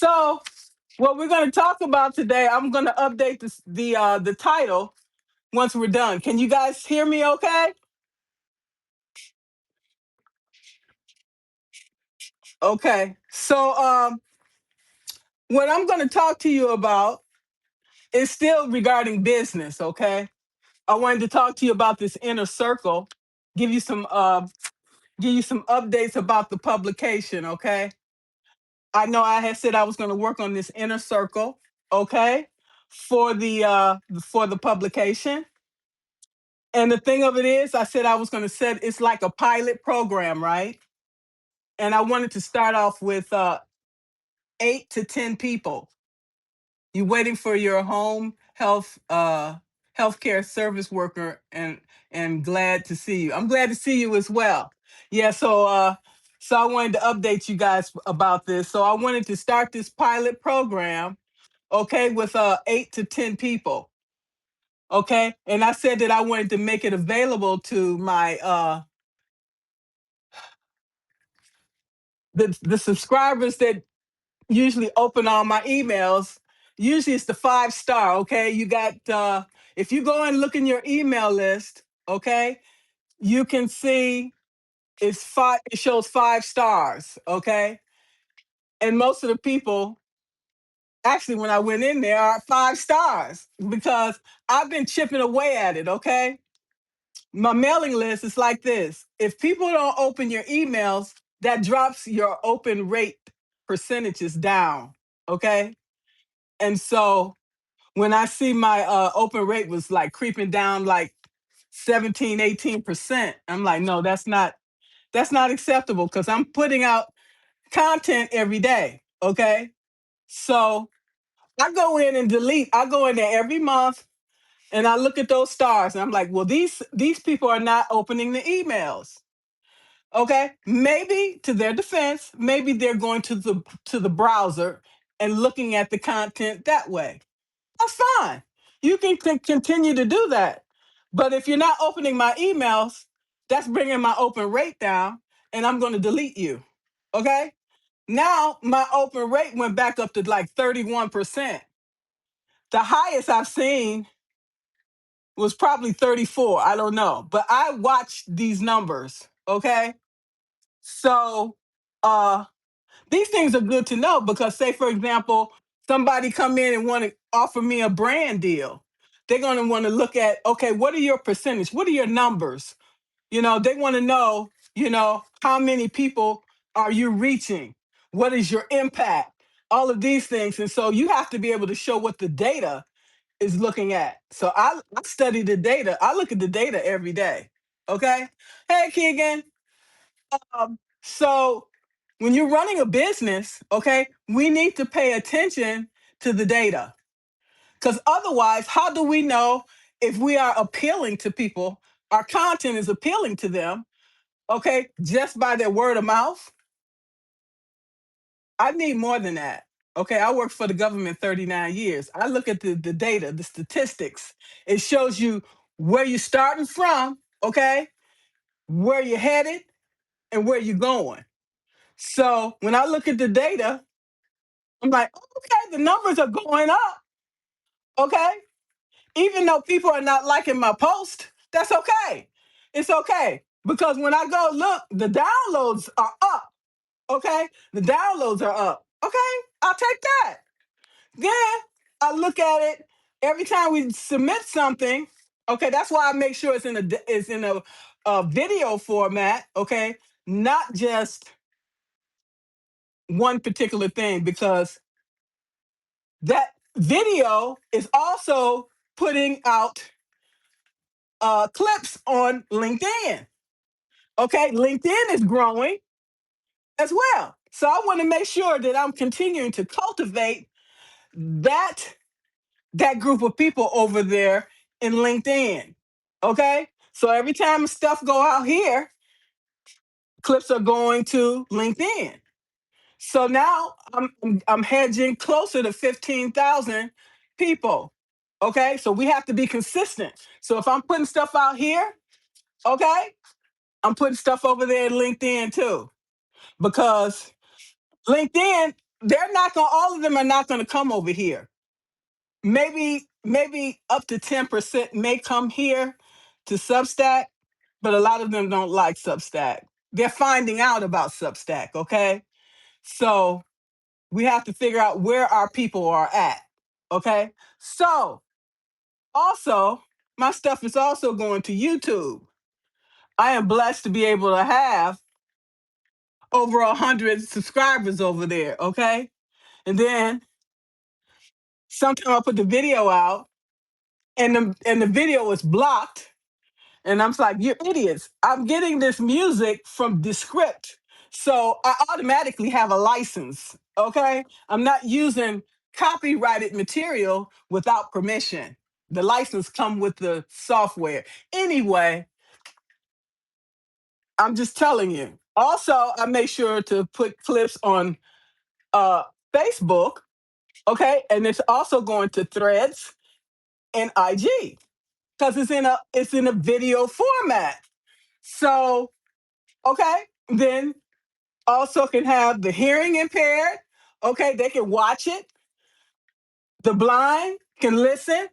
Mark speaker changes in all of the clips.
Speaker 1: So, what we're going to talk about today, I'm going to update the title once we're done. Can you guys hear me okay? Okay. So, what I'm going to talk to you about is still regarding business, okay? I wanted to talk to you about this inner circle, give you some updates about the publication, okay? I know I had said I was going to work on this inner circle, okay, for the publication. And the thing of it is, I said I was going to set it's like a pilot program, right? And I wanted to start off with 8 to 10 people. You waiting for your home healthcare service worker, and glad to see you. I'm glad to see you as well. Yeah, so I wanted to update you guys about this. So I wanted to start this pilot program, okay, with 8 to 10 people. Okay. And I said that I wanted to make it available to my the subscribers that usually open all my emails. Usually it's the 5 star. Okay, you got if you go and look in your email list, okay, you can see it's five. It shows 5 stars. Okay, and most of the people actually, when I went in there, are 5 stars because I've been chipping away at it. Okay, my mailing list is like this: if people don't open your emails, that drops your open rate percentages down. Okay, and so when I see my open rate was like creeping down like 17, 18%, I'm like, no, that's not acceptable because I'm putting out content every day. Okay. So I go in there every month and I look at those stars and I'm like, well, these people are not opening the emails. Okay. Maybe to their defense, maybe they're going to the browser and looking at the content that way. That's fine. You can continue to do that. But if you're not opening my emails, that's bringing my open rate down and I'm going to delete you. Okay. Now my open rate went back up to like 31%. The highest I've seen was probably 34. I don't know. But I watched these numbers. Okay. So, uh, these things are good to know because say for example somebody come in and want to offer me a brand deal, they're going to want to look at, okay, what are your percentage, what are your numbers, they want to know, how many people are you reaching, what is your impact, all of these things. And so you have to be able to show what the data is looking at. So I study the data, I look at the data every day. Okay. Hey Keegan. So when you're running a business, okay, we need to pay attention to the data. Because otherwise, how do we know if we are appealing to people, our content is appealing to them, okay, just by their word of mouth? I need more than that. Okay, I worked for the government 39 years. I look at the data, the statistics. It shows you where you're starting from, okay, where you're headed, and where you're going. So when I look at the data, I'm like, okay, the numbers are going up. Okay. Even though people are not liking my post, that's okay. It's okay. Because when I go look, the downloads are up. Okay. The downloads are up. Okay. I'll take that. Then I look at it every time we submit something. Okay. That's why I make sure it's in a video format. Okay. Not just one particular thing, because that video is also putting out clips on LinkedIn. Okay, LinkedIn is growing as well. So I want to make sure that I'm continuing to cultivate that that group of people over there in LinkedIn. Okay, so every time stuff go out here, clips are going to LinkedIn. So now I'm hedging closer to 15,000 people. Okay, so we have to be consistent. So if I'm putting stuff out here, okay, I'm putting stuff over there in LinkedIn too, because LinkedIn they're not going. All of them are not going to come over here. Maybe up to 10% may come here to Substack, but a lot of them don't like Substack. They're finding out about Substack. Okay, so we have to figure out where our people are at. Okay, so also my stuff is also going to YouTube. I am blessed to be able to have over 100 subscribers over there. Okay, and then sometimes I put the video out, and the video is blocked, and I'm like, you're idiots. I'm getting this music from Descript, so I automatically have a license. Okay, I'm not using copyrighted material without permission. The license come with the software. Anyway, I'm just telling you. Also, I make sure to put clips on uh, Facebook. Okay, and it's also going to Threads and IG because it's in a video format. So okay, then also can have the hearing impaired. Okay, they can watch it. The blind can listen.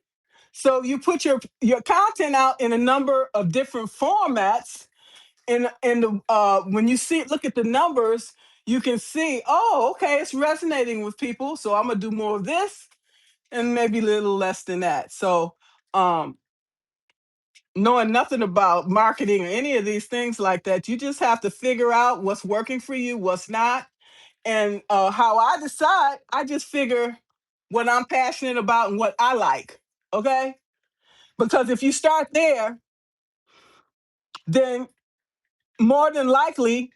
Speaker 1: So you put your content out in a number of different formats. And when you see look at the numbers, you can see, oh, okay, it's resonating with people. So I'm gonna do more of this and maybe a little less than that. So um, knowing nothing about marketing or any of these things like that, you just have to figure out what's working for you, what's not. And how I decide, I just figure what I'm passionate about and what I like. Okay. Because if you start there, then more than likely,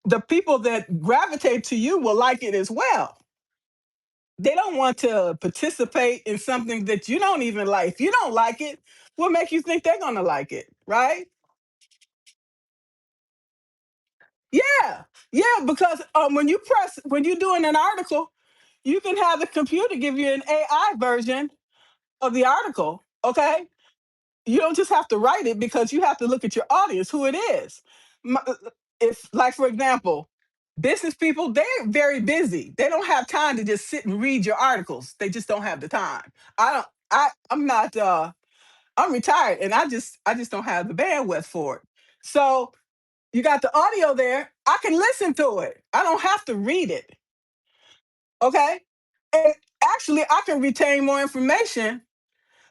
Speaker 1: the people that gravitate to you will like it as well. They don't want to participate in something that you don't even like. If you don't like it, what make you think they're going to like it? Right. Yeah, yeah, because when you're doing an article, you can have the computer give you an AI version of the article. Okay, you don't just have to write it because you have to look at your audience, who it is. If, like, for example, business people, they're very busy. They don't have time to just sit and read your articles. They just don't have the time. I don't. I'm not. I'm retired, and I just don't have the bandwidth for it. So you got the audio there. I can listen to it. I don't have to read it. Okay. And actually, I can retain more information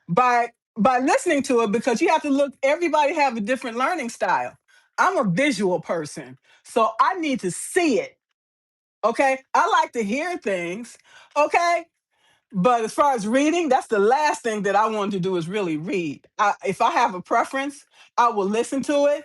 Speaker 1: by listening to it because you have to look. Everybody have a different learning style. I'm a visual person, so I need to see it. Okay. I like to hear things. Okay. But as far as reading, that's the last thing that I want to do is really read. If I have a preference, I will listen to it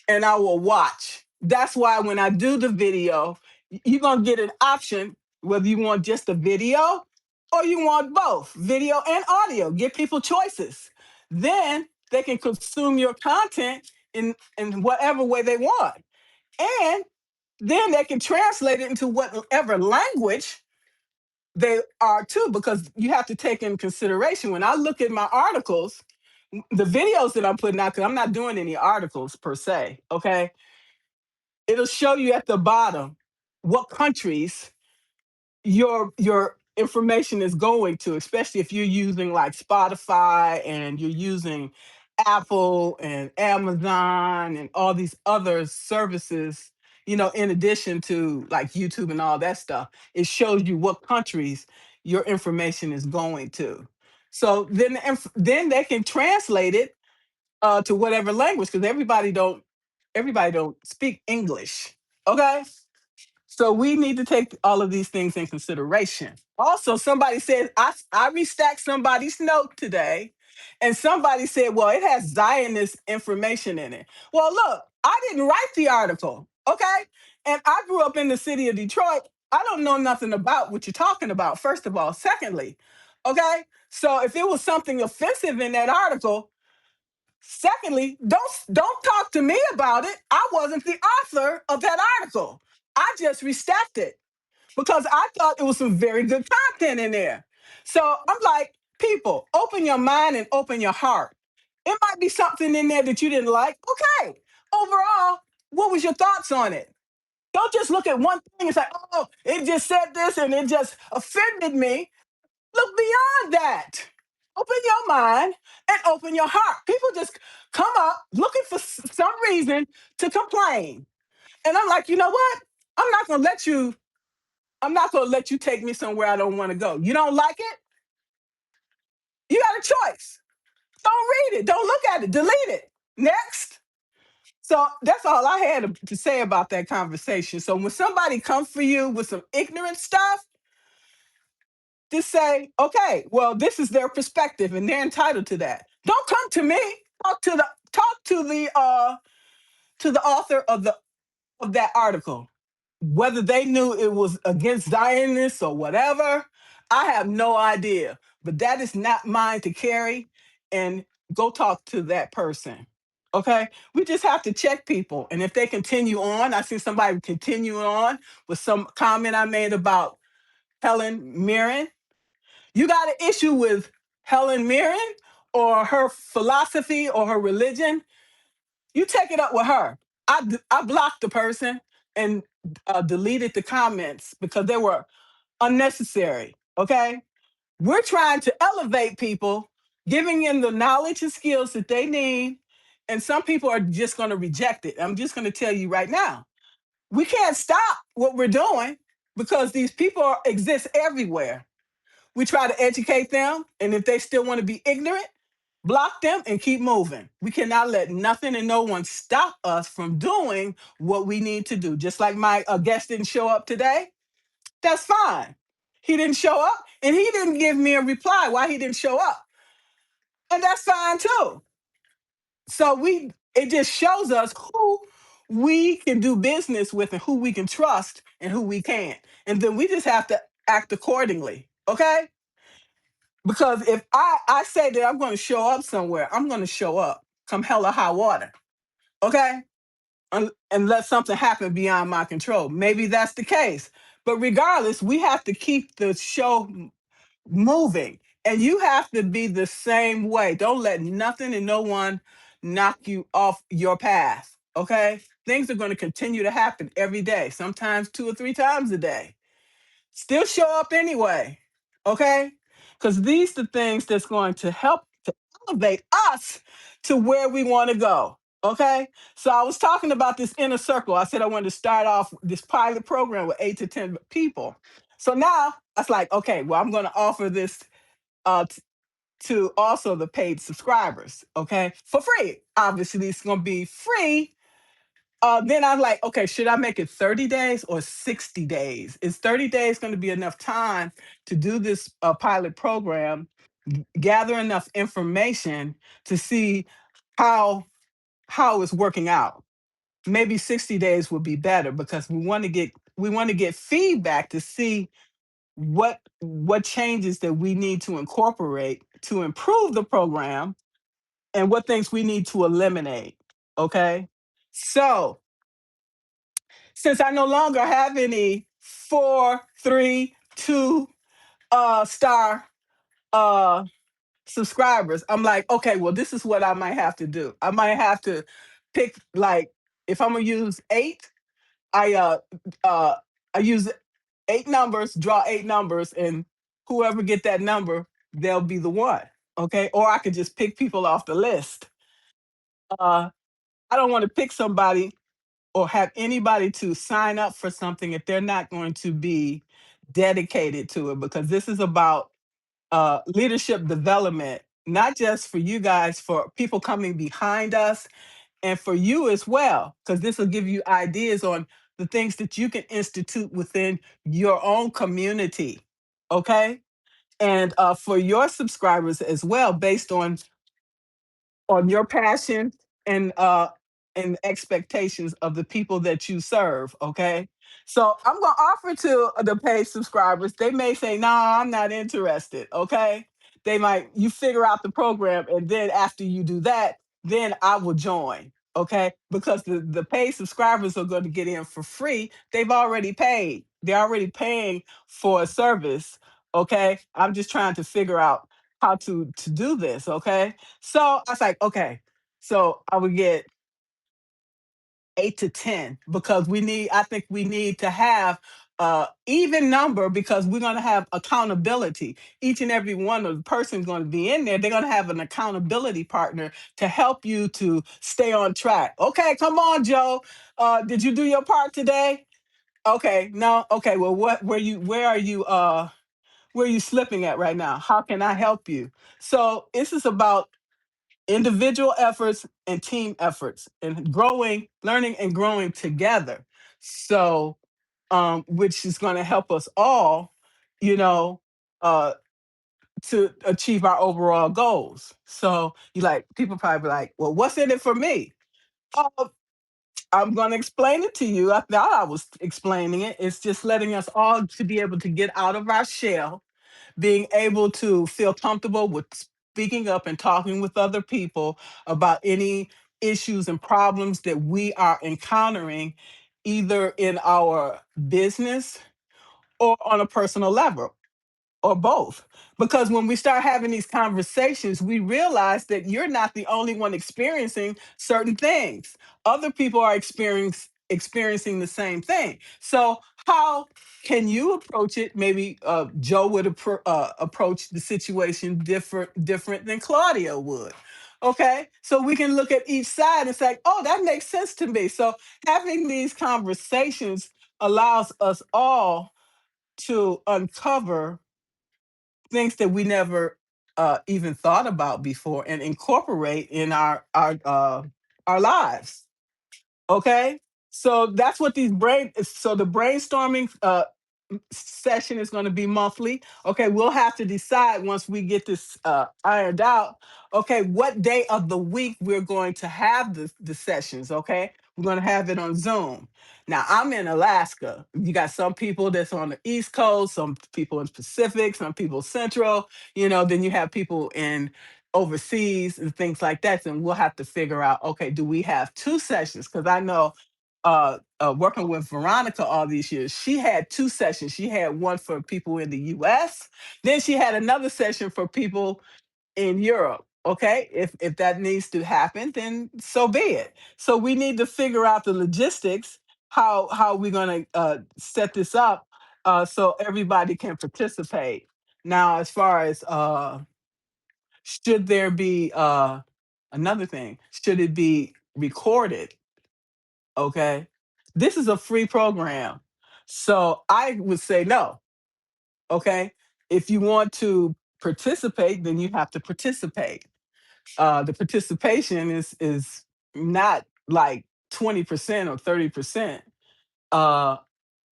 Speaker 1: and I will watch. That's why when I do the video, you're going to get an option whether you want just a video or you want both video and audio. Give people choices. Then they can consume your content in whatever way they want. And then they can translate it into whatever language they are too, because you have to take in consideration when I look at my articles, the videos that I'm putting out, because I'm not doing any articles per se. Okay, it'll show you at the bottom what countries your information is going to, especially if you're using like Spotify and you're using Apple and Amazon and all these other services, in addition to like YouTube and all that stuff. It shows you what countries your information is going to. So then they can translate it to whatever language, because everybody don't speak English. Okay, so we need to take all of these things in consideration. Also, somebody said I restacked somebody's note today, and somebody said, "Well, it has Zionist information in it." Well, look, I didn't write the article, okay? And I grew up in the city of Detroit. I don't know nothing about what you're talking about. First of all, secondly, okay. So if it was something offensive in that article, secondly, don't talk to me about it. I wasn't the author of that article. I just restacked it because I thought it was some very good content in there. So I'm like, people, open your mind and open your heart. It might be something in there that you didn't like. Okay. Overall, what was your thoughts on it? Don't just look at one thing and say, oh, it just said this and it just offended me. Look beyond that. Open your mind and open your heart. People just come up looking for some reason to complain. And I'm like, you know what? I'm not gonna let you, I'm not gonna let you take me somewhere I don't want to go. You don't like it? You got a choice. Don't read it. Don't look at it. Delete it. Next. So that's all I had to say about that conversation. So when somebody comes for you with some ignorant stuff, just say, okay, well, this is their perspective and they're entitled to that. Don't come to me. Talk to the author of that article. Whether they knew it was against Zionist or whatever, I have no idea. But that is not mine to carry. And go talk to that person. Okay? We just have to check people. And if they continue on, I see somebody continue on with some comment I made about Helen Mirren. You got an issue with Helen Mirren or her philosophy or her religion, you take it up with her. I blocked the person and deleted the comments because they were unnecessary. Okay, we're trying to elevate people, giving them the knowledge and skills that they need, and some people are just going to reject it. I'm just going to tell you right now, we can't stop what we're doing because these people exist everywhere. We try to educate them, and if they still want to be ignorant, block them and keep moving. We cannot let nothing and no one stop us from doing what we need to do. Just like my guest didn't show up today, that's fine. He didn't show up, and he didn't give me a reply why he didn't show up, and that's fine too. So it just shows us who we can do business with and who we can trust and who we can't, and then we just have to act accordingly. Okay. Because if I say that I'm going to show up somewhere, I'm going to show up come hell or high water. Okay? Unless something happened beyond my control. Maybe that's the case. But regardless, we have to keep the show moving. And you have to be the same way. Don't let nothing and no one knock you off your path. Okay? Things are going to continue to happen every day, sometimes 2 or 3 times a day. Still show up anyway. Okay? Because these are the things that's going to help to elevate us to where we want to go. Okay? So I was talking about this inner circle. I said I wanted to start off this pilot program with 8 to 10 people. So now I was like, okay, well, I'm going to offer this to also the paid subscribers, okay, for free. Obviously, it's going to be free. Then I'm like, okay, should I make it 30 days or 60 days? Is 30 days going to be enough time to do this pilot program, gather enough information to see how it's working out? Maybe 60 days would be better because we want to get feedback to see what changes that we need to incorporate to improve the program and what things we need to eliminate. Okay, so since I no longer have any 4, 3, 2 star uh subscribers, I'm like, okay, well, this is what I might have to do. I might have to pick, like, if I'm gonna use eight, I uh I use 8 numbers, draw 8 numbers, and whoever get that number, they'll be the one. Okay. Or I could just pick people off the list. Uh I don't want to pick somebody or have anybody to sign up for something if they're not going to be dedicated to it, because this is about leadership development, not just for you guys, for people coming behind us, and for you as well, because this will give you ideas on the things that you can institute within your own community. Okay. And for your subscribers as well, based on your passion and expectations of the people that you serve. Okay. So I'm gonna offer to the paid subscribers. They may say, no, I'm not interested. Okay. They might, you figure out the program, and then after you do that, then I will join. Okay. Because the paid subscribers are going to get in for free. They've already paid. They're already paying for a service. Okay. I'm just trying to figure out how to do this. Okay. So I was like, okay, so I would get 8 to 10, because I think we need to have even number, because we're going to have accountability. Each and every one of the persons going to be in there, they're going to have an accountability partner to help you to stay on track. Okay, come on, Joe. Did you do your part today? Okay, no. Okay, well, where are you slipping at right now? How can I help you? So this is about individual efforts and team efforts, and growing, learning and growing together. So, which is going to help us all, you know, uh, to achieve our overall goals. So you like people probably be like, well, what's in it for me? Uh, I'm going to explain it to you. I thought I was explaining it. It's just letting us all to be able to get out of our shell, being able to feel comfortable with speaking up and talking with other people about any issues and problems that we are encountering, either in our business or on a personal level, or both. Because when we start having these conversations, we realize that you're not the only one experiencing certain things. Other people are experiencing the same thing. So how can you approach it? Maybe Joe would approach the situation different than Claudia would. Okay, so we can look at each side and say, oh, that makes sense to me. So having these conversations allows us all to uncover things that we never even thought about before, and incorporate in our lives. Okay, so that's what these brain. So the brainstorming session is going to be monthly. Okay, we'll have to decide once we get this ironed out. Okay, what day of the week we're going to have the sessions. Okay, we're going to have it on Zoom. Now I'm in Alaska. You got some people that's on the East Coast, some people in Pacific, some people Central. Then you have people in overseas and things like that. And we'll have to figure out, okay, do we have two sessions? Because I know working with Veronica all these years, she had two sessions. She had one for people in the US, then she had another session for people in Europe. Okay, if that needs to happen, then so be it. So we need to figure out the logistics, how we're going to set this up so everybody can participate. Now, as far as should there be another thing, should it be recorded? Okay. This is a free program. So I would say no. Okay. If you want to participate, then you have to participate. The participation is not like 20% or 30%. Uh,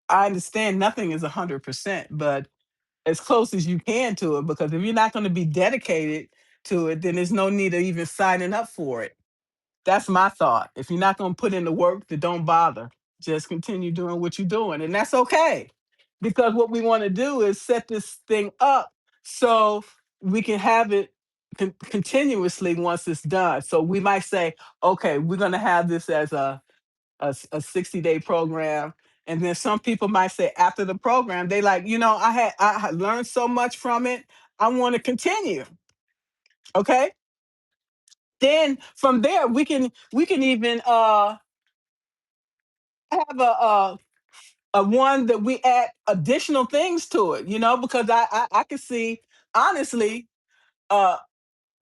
Speaker 1: I understand nothing is 100%, but as close as you can to it, because if you're not going to be dedicated to it, then there's no need of even signing up for it. That's my thought. If you're not going to put in the work, then don't bother. Just continue doing what you're doing. And that's okay. Because what we want to do is set this thing up so we can have it continuously once it's done. So we might say, okay, we're going to have this as a 60-day program. And then some people might say after the program, they like, I had learned so much from it. I want to continue. Okay. Then from there we can even have a one that we add additional things to it, because I can see, honestly, uh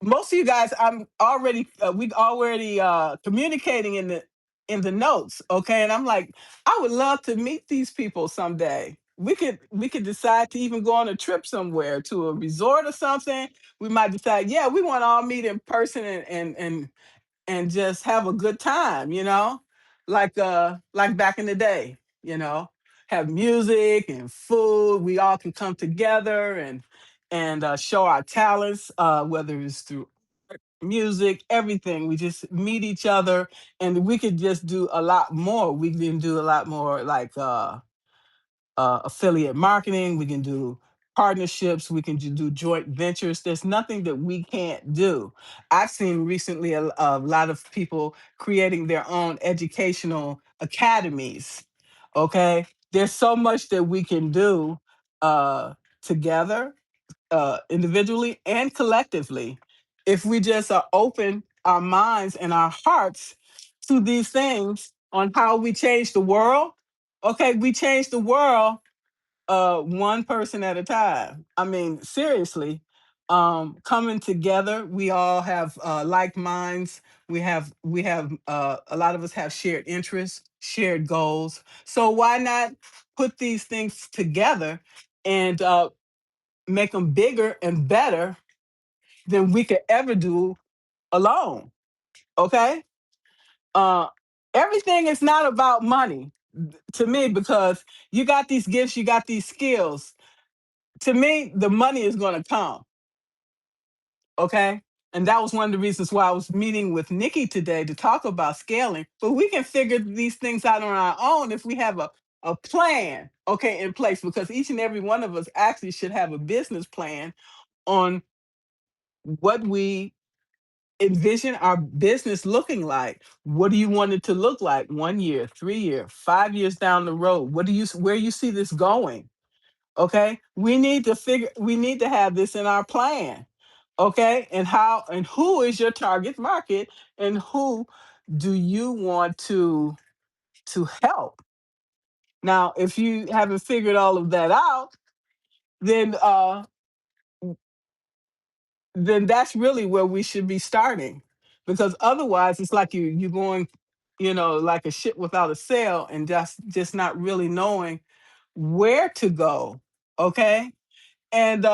Speaker 1: most of you guys, I'm already we already communicating in the notes. Okay, and I'm like, I would love to meet these people someday. We could decide to even go on a trip somewhere to a resort or something. We might decide, yeah, we want to all meet in person and just have a good time, like back in the day, have music and food. We all can come together and show our talents, whether it's through music, everything. We just meet each other, and we could just do a lot more. We can do a lot more, like affiliate marketing. We can do partnerships. We can do joint ventures. There's nothing that we can't do. I've seen recently a lot of people creating their own educational academies. Okay, there's so much that we can do uh, together, individually and collectively, if we just open our minds and our hearts to these things. on how we change the world. Okay, we change the world one person at a time. I mean, seriously, coming together, we all have like minds. We have a lot of us have shared interests, shared goals. So why not put these things together and make them bigger and better than we could ever do alone? Okay. uh Everything is not about money to me, because you got these gifts, you got these skills. To me, the money is going to come. Okay. And that was one of the reasons why I was meeting with Nikki today to talk about scaling. But we can figure these things out on our own if we have a plan, okay, in place, because each and every one of us actually should have a business plan on what we envision our business looking like. What do you want it to look like 1 year, 3 year, 5 years down the road? Where you see this going? Okay, we need to have this in our plan. Okay, and how and who is your target market, and who do you want to help? Now, if you haven't figured all of that out, then then that's really where we should be starting, because otherwise it's like you going, like a ship without a sail, and just not really knowing where to go. Okay. And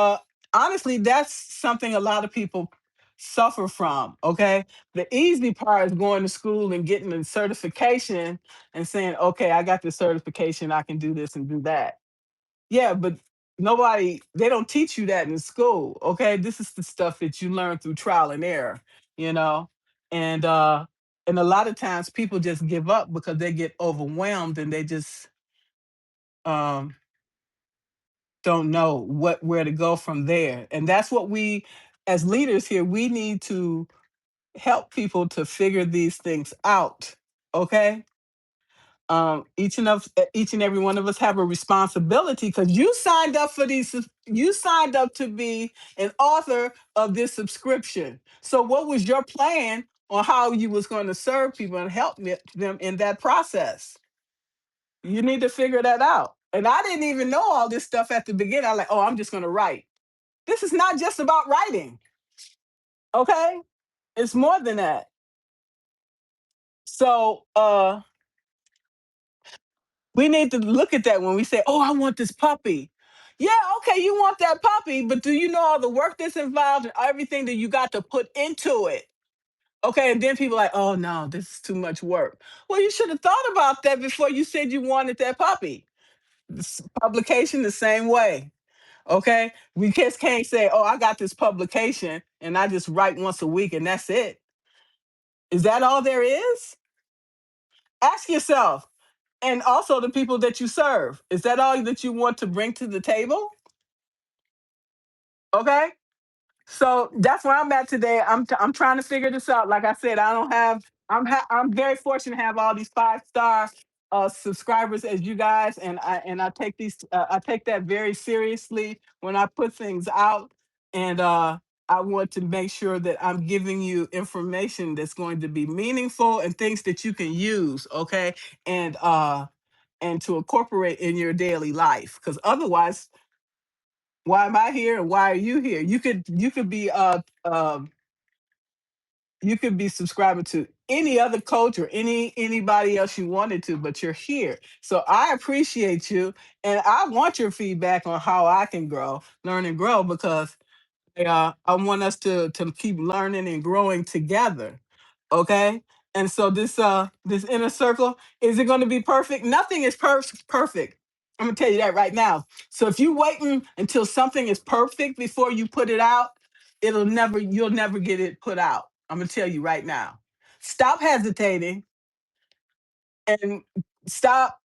Speaker 1: honestly, that's something a lot of people suffer from. Okay. The easy part is going to school and getting a certification and saying, okay, I got this certification, I can do this and do that. Yeah, but they don't teach you that in school. Okay. This is the stuff that you learn through trial and error, you know? And and a lot of times people just give up because they get overwhelmed, and they just um don't know where to go from there. And that's what we, as leaders here, we need to help people to figure these things out. Okay. Each and every one of us have a responsibility, because you signed up to be an author of this subscription. So what was your plan on how you was going to serve people and help them in that process? You need to figure that out. And I didn't even know all this stuff at the beginning. I'm like, oh, I'm just going to write. This is not just about writing. Okay. It's more than that. So we need to look at that when we say, oh, I want this puppy. Yeah, okay, you want that puppy, but do you know all the work that's involved and everything that you got to put into it? Okay, and then people are like, oh no, this is too much work. Well, you should have thought about that before you said you wanted that puppy. This publication the same way. Okay, we just can't say, oh, I got this publication and I just write once a week and that's it. Is that all there is? Ask yourself, and also the people that you serve. Is that all that you want to bring to the table? Okay. So that's where I'm at today. I'm trying to figure this out. Like I said, I don't have. I'm very fortunate to have all these 5-star subscribers as you guys, and I take I take that very seriously when I put things out, and I want to make sure that I'm giving you information that's going to be meaningful and things that you can use. Okay, and to incorporate in your daily life, because otherwise, why am I here and why are you here? You could be subscribing to any other coach or anybody else you wanted to, but you're here. So I appreciate you, and I want your feedback on how I can grow, learn and grow, because I want us to keep learning and growing together. Okay. And so this inner circle, is it going to be perfect? Nothing is perfect. I'm gonna tell you that right now. So if you waiting until something is perfect before you put it out, you'll never get it put out. I'm gonna tell you right now. Stop hesitating, and stop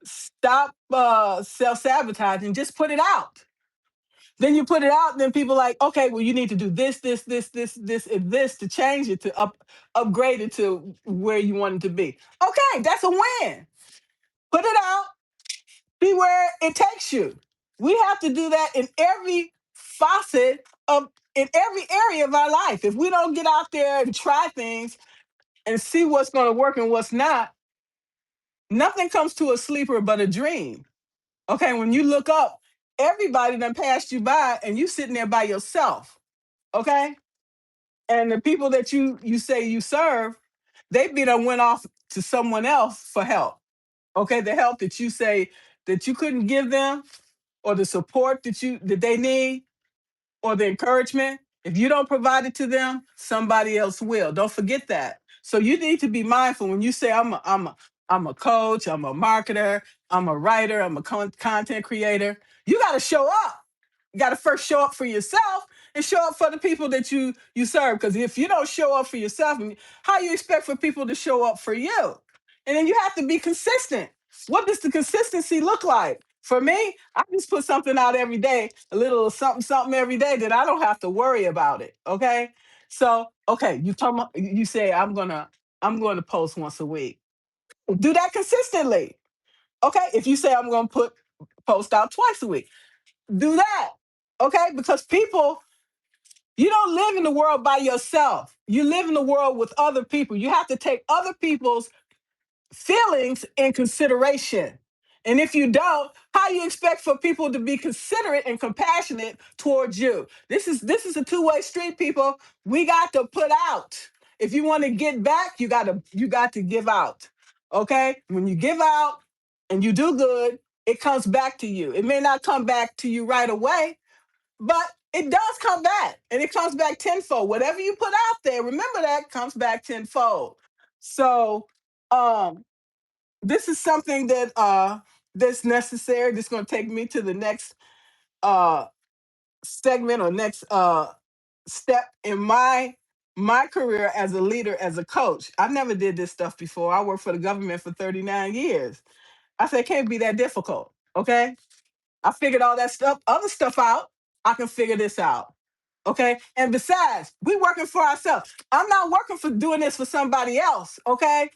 Speaker 1: self-sabotaging. Just put it out. Then you put it out, then people like, okay, well, you need to do this, and this to change it, to upgrade it to where you want it to be. Okay, that's a win. Put it out, be where it takes you. We have to do that in every facet in every area of our life. If we don't get out there and try things and see what's going to work and what's not, Nothing comes to a sleeper but a dream. Okay, when you look up, everybody done passed you by and you sitting there by yourself. Okay? And the people that you say you serve, they be done went off to someone else for help. Okay, the help that you say that you couldn't give them, or the support that they need, or the encouragement, if you don't provide it to them, somebody else will. Don't forget that. So you need to be mindful when you say I'm a coach, I'm a marketer, I'm a writer, I'm a content creator. You got to show up. You got to first show up for yourself and show up for the people that you serve. Because if you don't show up for yourself, how you expect for people to show up for you? And then you have to be consistent. What does the consistency look like? For me, I just put something out every day, a little something, something every day that I don't have to worry about it. Okay. So, okay, you say I'm gonna post once a week. Do that consistently. Okay. If you say I'm gonna post out twice a week, do that. Okay, because people, you don't live in the world by yourself. You live in the world with other people. You have to take other people's feelings in consideration. And if you don't, how you expect for people to be considerate and compassionate towards you? This is a two-way street, people. We got to put out. If you want to get back, you got to give out. Okay? When you give out and you do good, it comes back to you. It may not come back to you right away, but it does come back, and it comes back tenfold. Whatever you put out there, remember that comes back tenfold. So, um, this is something that's necessary. This is going to take me to the next uh segment, or next step in my career as a leader, as a coach. I never did this stuff before. I worked for the government for 39 years. I said it can't be that difficult. Okay. I figured all that other stuff out. I can figure this out. Okay. And besides, we working for ourselves. I'm not working for doing this for somebody else. Okay.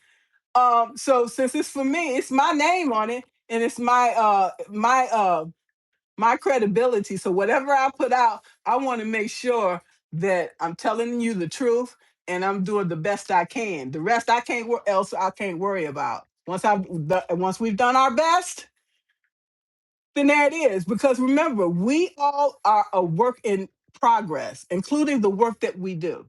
Speaker 1: So since it's for me, it's my name on it, and it's my credibility. So whatever I put out, I want to make sure that I'm telling you the truth, and I'm doing the best I can. The rest I can't else I can't worry about. Once we've done our best, then there it is. Because remember, we all are a work in progress, including the work that we do.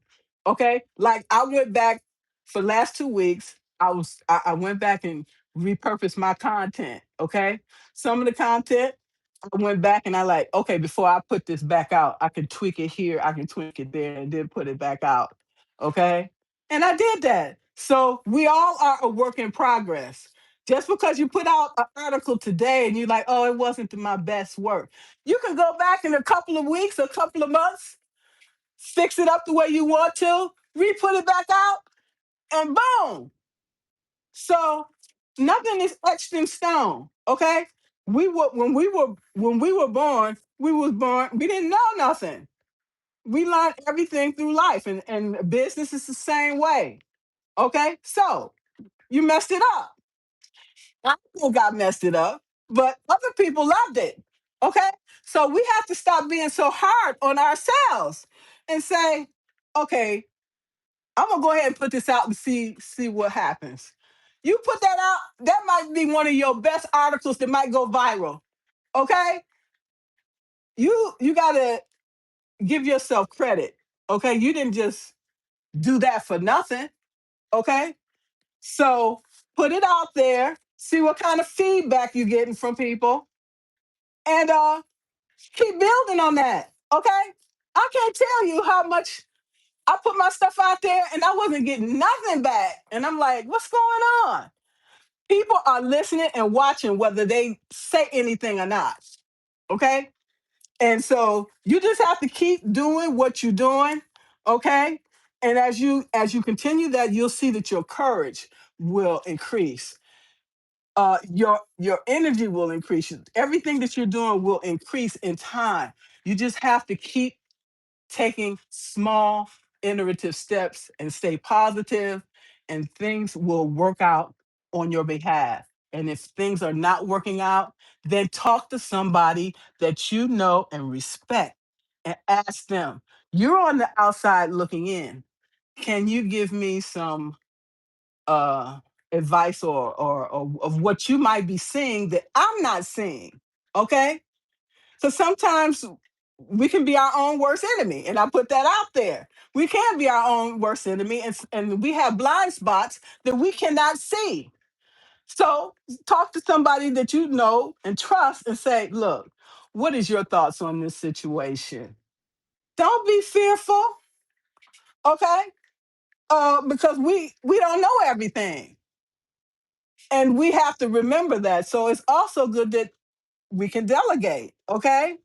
Speaker 1: Okay. Like I went back for the last 2 weeks. I went back and repurposed my content. Okay. Some of the content I went back and I like, okay, before I put this back out, I can tweak it here, I can tweak it there, and then put it back out. Okay. And I did that. So we all are a work in progress. Just because you put out an article today and you're like, oh, it wasn't my best work, you can go back in a couple of weeks, a couple of months, fix it up the way you want to, re-put it back out, and boom. So nothing is etched in stone. Okay. When we were born, we didn't know nothing. We learned everything through life, and business is the same way. Okay. So you messed it up. I still got messed it up, but other people loved it. Okay. So we have to stop being so hard on ourselves and say, okay, I'm gonna go ahead and put this out and see what happens. You put that out, that might be one of your best articles that might go viral. Okay? You gotta give yourself credit. Okay? You didn't just do that for nothing. Okay? So put it out there, see what kind of feedback you're getting from people, and keep building on that. Okay? I can't tell you how much I put my stuff out there and I wasn't getting nothing back. And I'm like, what's going on? People are listening and watching whether they say anything or not. Okay. And so you just have to keep doing what you're doing. Okay. And as you continue that, you'll see that your courage will increase. Your energy will increase. Everything that you're doing will increase in time. You just have to keep taking small iterative steps and stay positive, and things will work out on your behalf. And if things are not working out, then talk to somebody that you know and respect, and ask them, you're on the outside looking in, can you give me some uh advice or of what you might be seeing that I'm not seeing. Okay. So sometimes we can be our own worst enemy. And I put that out there. We can be our own worst enemy, and we have blind spots that we cannot see. So talk to somebody that you know and trust and say, look, what is your thoughts on this situation? Don't be fearful, okay? Because we don't know everything. And we have to remember that. So it's also good that we can delegate, okay?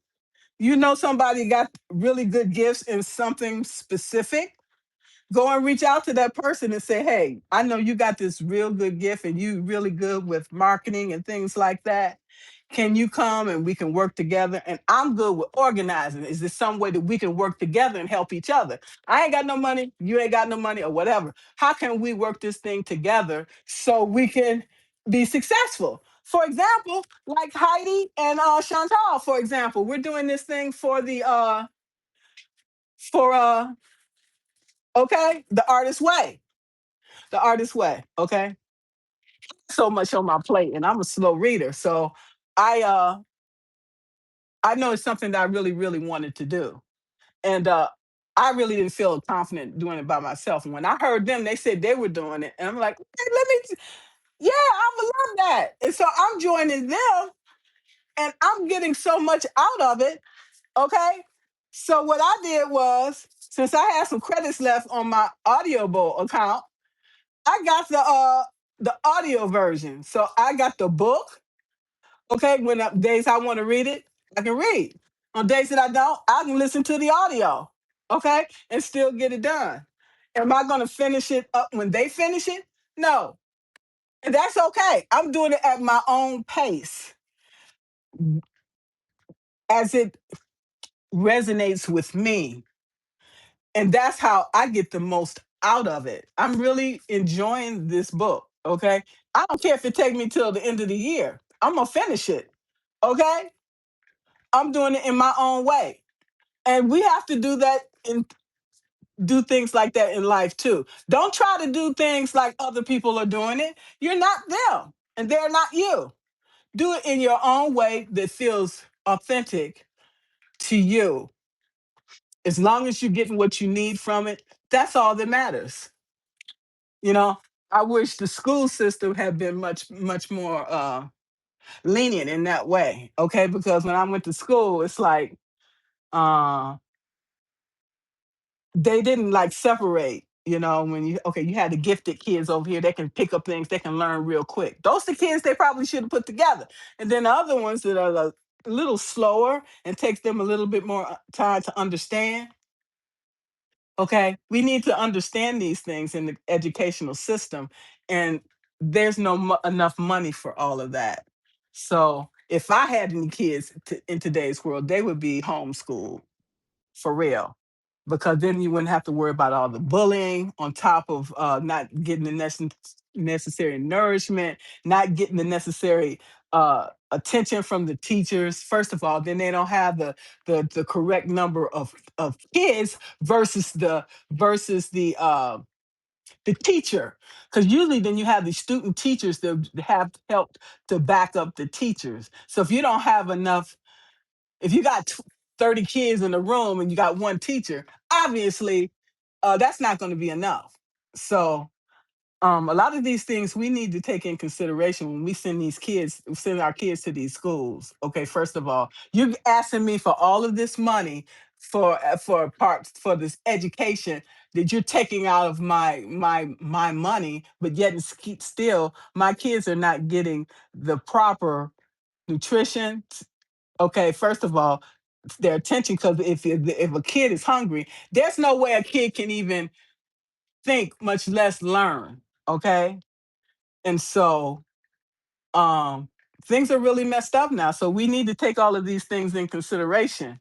Speaker 1: You know somebody got really good gifts in something specific, go and reach out to that person and say, hey, I know you got this real good gift and you really good with marketing and things like that. Can you come and we can work together? And I'm good with organizing. Is there some way that we can work together and help each other? I ain't got no money, you ain't got no money, or whatever. How can we work this thing together so we can be successful? For example, like Heidi and Chantal, for example, we're doing this thing for okay, the artist way. The artist way. Okay. So much on my plate, and I'm a slow reader. So I uh I know it's something that I really, really wanted to do. And I really didn't feel confident doing it by myself. And when I heard them, they said they were doing it. And I'm like, okay, yeah, I would love that. And so I'm joining them and I'm getting so much out of it. Okay. So what I did was, since I had some credits left on my Audible account, I got the audio version. So I got the book. Okay, when days I want to read it, I can read. On days that I don't, I can listen to the audio. Okay, and still get it done. Am I going to finish it up when they finish it? No, and that's okay. I'm doing it at my own pace as it resonates with me, and that's how I get the most out of it. I'm really enjoying this book. Okay, I don't care if it take me till the end of the year. I'm gonna finish it. Okay, I'm doing it in my own way. And we have to do that and do things like that in life too. Don't try to do things like other people are doing it. You're not them and they're not you. Do it in your own way that feels authentic to you. As long as you're getting what you need from it, that's all that matters. You know, I wish the school system had been much, much more lenient in that way. Okay. Because when I went to school, it's like, uh, they didn't like separate, when you had the gifted kids over here, they can pick up things, they can learn real quick. Those are the kids they probably should have put together. And then the other ones that are a little slower and takes them a little bit more time to understand. Okay, we need to understand these things in the educational system, and there's no enough money for all of that. So if I had any kids in today's world, they would be homeschooled for real, because then you wouldn't have to worry about all the bullying on top of not getting the necessary nourishment, not getting the necessary attention from the teachers. First of all, then they don't have the correct number of kids versus the teacher, because usually then you have the student teachers that have helped to back up the teachers. So if you don't have enough, if you got 30 kids in the room and you got one teacher, obviously that's not going to be enough. So a lot of these things we need to take in consideration when we send our kids to these schools. Okay, first of all, you're asking me for all of this money for parts for this education that you're taking out of my money, but yet and still my kids are not getting the proper nutrition. Okay, first of all, their attention, because if a kid is hungry, there's no way a kid can even think, much less learn. Okay, and so um, things are really messed up now. So we need to take all of these things in consideration.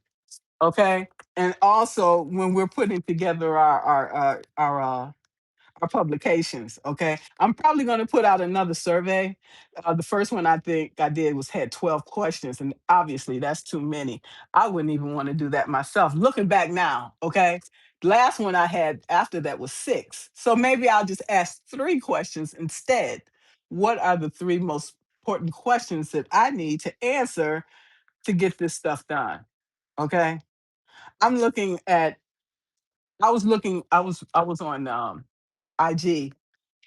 Speaker 1: Okay, and also when we're putting together our publications. Okay, I'm probably going to put out another survey. The first one I think I did had 12 questions, and obviously that's too many. I wouldn't even want to do that myself. Looking back now, okay, the last one I had after that was 6. So maybe I'll just ask 3 questions instead. what are the three most important questions that I need to answer to get this stuff done. Okay. I'm looking at, I was on IG,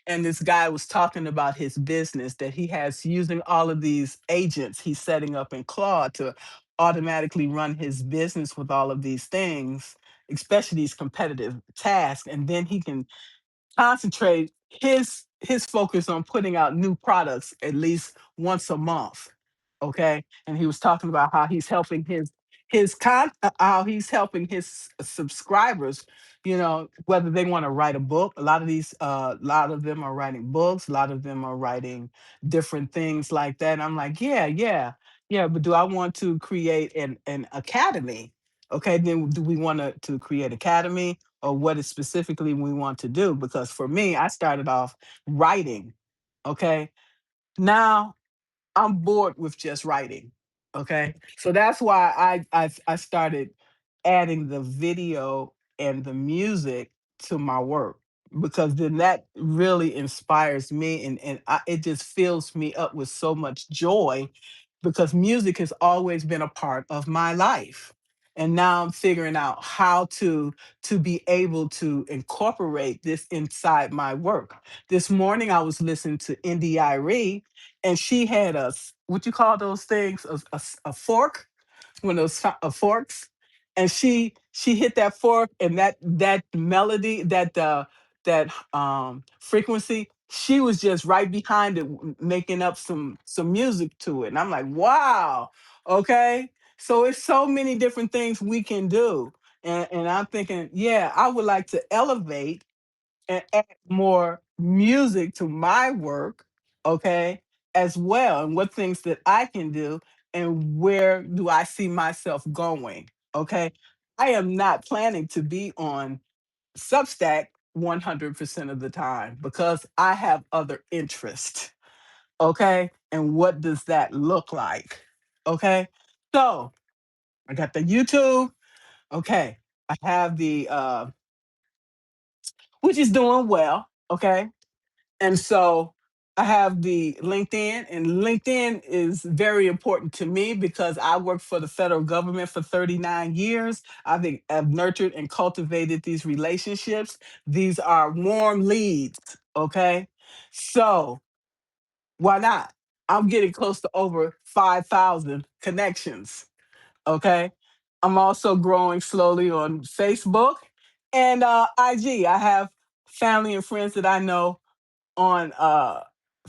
Speaker 1: and this guy was talking about his business that he has using all of these agents he's setting up in Claude to automatically run his business with all of these things, especially these competitive tasks. And then he can concentrate his focus on putting out new products at least once a month. Okay. And he was talking about how he's helping how he's helping his subscribers, whether they want to write a book. A lot of them are writing books, a lot of them are writing different things like that. And I'm like, yeah, yeah, yeah, but do I want to create an academy? Okay, then do we want to create academy, or what is specifically we want to do? Because for me, I started off writing. Okay. Now I'm bored with just writing. Okay. So that's why I started adding the video and the music to my work, because then that really inspires me, and it just fills me up with so much joy, because music has always been a part of my life. And now I'm figuring out how to be able to incorporate this inside my work. This morning I was listening to Indie, and she had what you call those things, a fork, one of those forks, and she hit that fork, and that melody, that frequency, she was just right behind it, making up some music to it. And I'm like, wow, okay. So it's so many different things we can do. And I'm thinking, yeah, I would like to elevate and add more music to my work, okay, as well, and what things that I can do, and where do I see myself going, okay? I am not planning to be on Substack 100% of the time, because I have other interests, okay? And what does that look like? Okay? So, I got the YouTube, okay. I have the which is doing well, okay? And so I have the LinkedIn, and LinkedIn is very important to me because I worked for the federal government for 39 years. I've nurtured and cultivated these relationships. These are warm leads, okay? So why not? I'm getting close to over 5,000 connections, okay? I'm also growing slowly on Facebook and IG. I have family and friends that I know on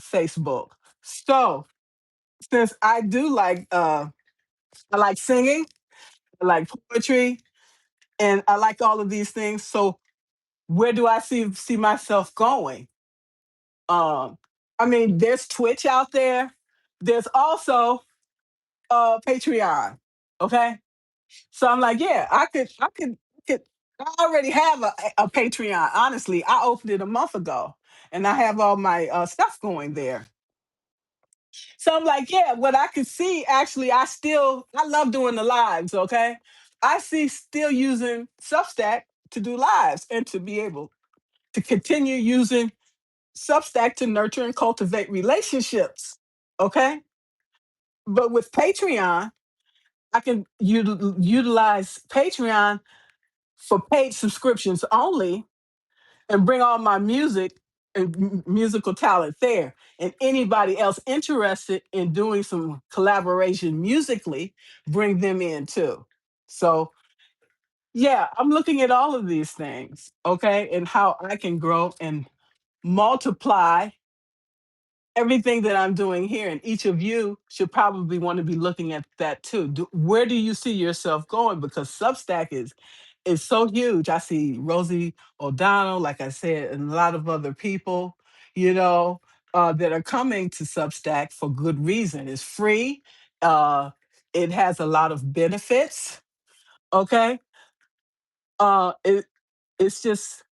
Speaker 1: Facebook. So since I like singing, I like poetry, and I like all of these things. So where do I see myself going? Um, I mean, there's Twitch out there. There's also Patreon. Okay. So I'm like, yeah, could I already have a Patreon. Honestly, I opened it a month ago, and I have all my stuff going there. So I'm like, yeah, what I could see, actually, I love doing the lives, okay? I see still using Substack to do lives, and to be able to continue using Substack to nurture and cultivate relationships, okay? But with Patreon, I can utilize Patreon for paid subscriptions only, and bring all my music and musical talent there. And anybody else interested in doing some collaboration musically, bring them in too. So, yeah, I'm looking at all of these things, okay, and how I can grow and multiply everything that I'm doing here. And each of you should probably want to be looking at that too. Where do you see yourself going? Because Substack is so huge. I see Rosie O'Donnell, like I said, and a lot of other people, you know, that are coming to Substack for good reason. It's free. Uh, it has a lot of benefits. Okay. It it's just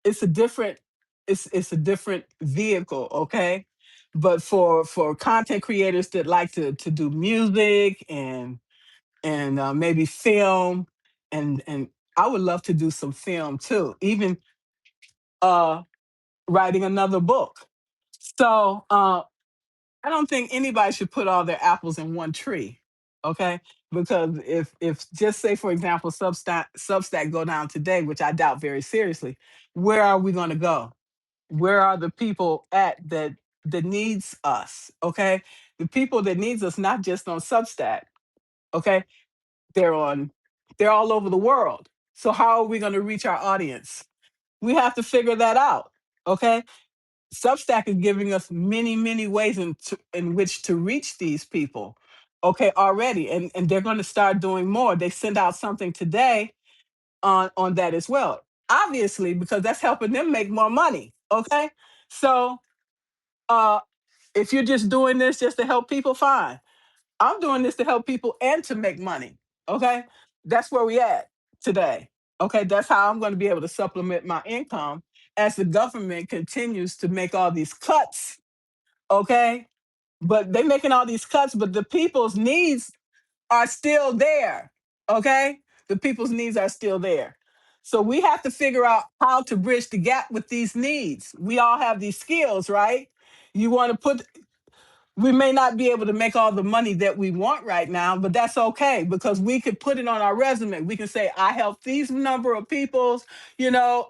Speaker 1: it's a different it's a different vehicle, okay? But for content creators that like to do music and maybe film, and I would love to do some film too, even uh writing another book. So I don't think anybody should put all their apples in one tree. Okay. Because if just say for example Substack go down today, which I doubt very seriously, where are we going to go? Where are the people at that needs us? Okay. The people that needs us, not just on Substack. Okay. They're on they're all over the world. So how are we going to reach our audience? We have to figure that out. Okay. Substack is giving us many, many ways in which to reach these people. Okay, already. And they're going to start doing more. They send out something today on that as well. Obviously, because that's helping them make more money. Okay. So uh if you're just doing this just to help people, fine. I'm doing this to help people and to make money. Okay. That's where we at today. Okay. That's how I'm going to be able to supplement my income as the government continues to make all these cuts. Okay. But they're making all these cuts, but the people's needs are still there. Okay. The people's needs are still there. So we have to figure out how to bridge the gap with these needs. We all have these skills, right? You want to put We may not be able to make all the money that we want right now, but that's okay because we could put it on our resume. We can say, I helped these number of people.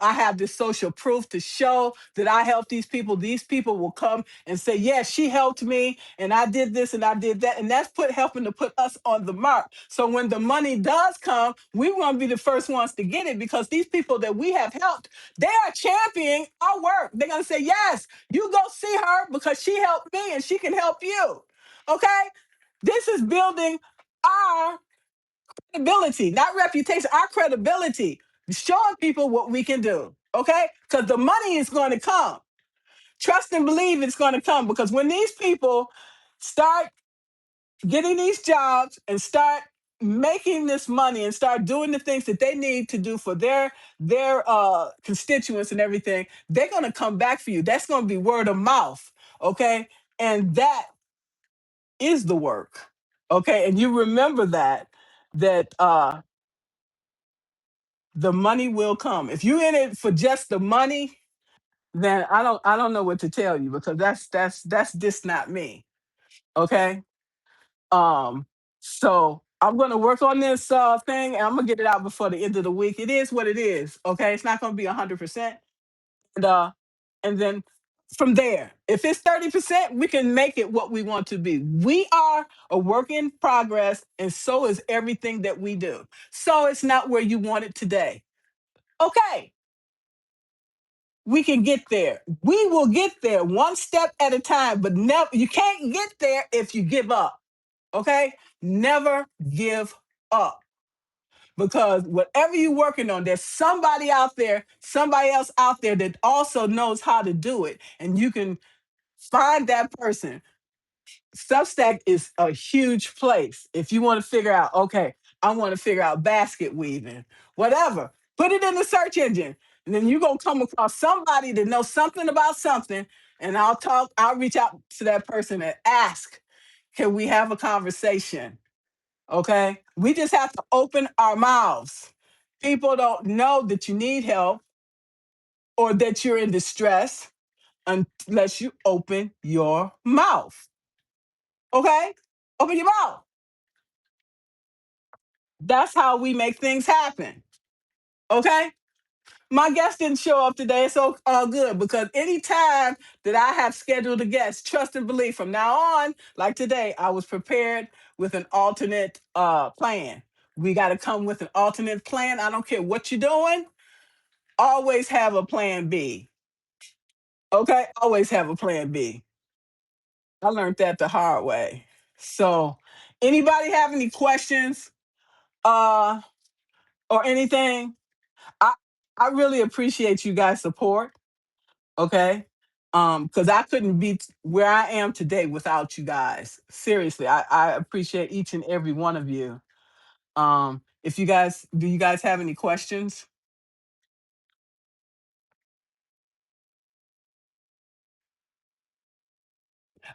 Speaker 1: I have this social proof to show that I helped these people. These people will come and say, yeah, she helped me and I did this and I did that. And that's helping to put us on the mark. So when the money does come, we want to be the first ones to get it because these people that we have helped, they are championing our work. They're going to say, yes, you go see her because she helped me and she can help you. Okay? This is building our credibility, not reputation, our credibility, showing people what we can do. Okay? Because the money is going to come. Trust and believe it's going to come because when these people start getting these jobs and start making this money and start doing the things that they need to do for their constituents and everything, they're going to come back for you. That's going to be word of mouth. Okay. And that is the work. Okay. And you remember that the money will come. If you're in it for just the money, then I don't know what to tell you because that's just not me. Okay. Um, so I'm gonna work on this thing and I'm gonna get it out before the end of the week. It is what it is. Okay. It's not gonna be 100%. And and then from there, if it's 30%, we can make it what we want to be. We are a work in progress, and so is everything that we do. So it's not where you want it today. Okay, we can get there. We will get there one step at a time, but never you can't get there if you give up. Okay? Never give up. Because whatever you're working on, there's somebody else out there that also knows how to do it. And you can find that person. Substack is a huge place. If you want to figure out, okay, I want to figure out basket weaving, whatever, put it in the search engine. And then you're going to come across somebody that knows something about something. And I'll reach out to that person and ask, can we have a conversation? Okay. We just have to open our mouths. People don't know that you need help or that you're in distress unless you open your mouth. Okay. Open your mouth. That's how we make things happen. Okay. My guest didn't show up today, so all good because anytime that I have scheduled a guest, trust and believe from now on, like today, I was prepared with an alternate plan. We got to come with an alternate plan. I don't care what you're doing, always have a plan B. Okay? Always have a plan B. I learned that the hard way. So, anybody have any questions uh or anything? I I really appreciate you guys' support. Okay. Because I couldn't be where I am today without you guys. Seriously, I appreciate each and every one of you. If you guys Do you guys have any questions?